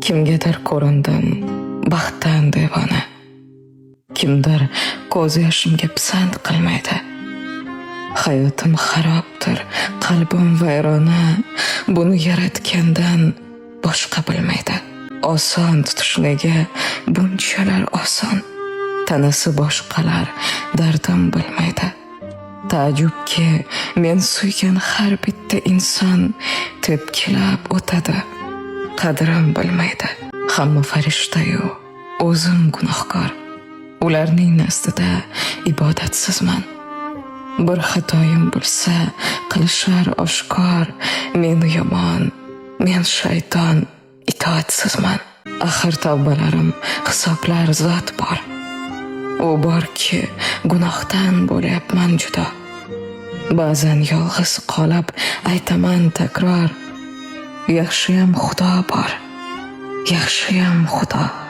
Kimgadir ko'rindim baxtdan devona. Kimdir ko'z yoshimga pisand qilmaydi. Hayotim xarobdir, qalbim vayrona. Buni yaratgandan boshqa bilmaydi. Oson tutish nega bunchalar oson? Tanasi boshqalar dardim bilmaydi. Taajjubki, men suygan har bitta inson tepkilab o'tadi. Qadrim bilmaydi. Hamma farishta-yu, o'zim gunohkor. Ularning nazdida ibodatsizman. Bir xatoyim bo'lsa, qilishar oshkor. Men yomon, men shayton, itoatsizman. Axir tavbalarim, hisoblar zot bor. U borki, gunohdan bo'lyapman judo. Ba'zan yolg'iz qolib aytaman takror, yaxshiyam Xudo bor, yaxshiyam Xudo.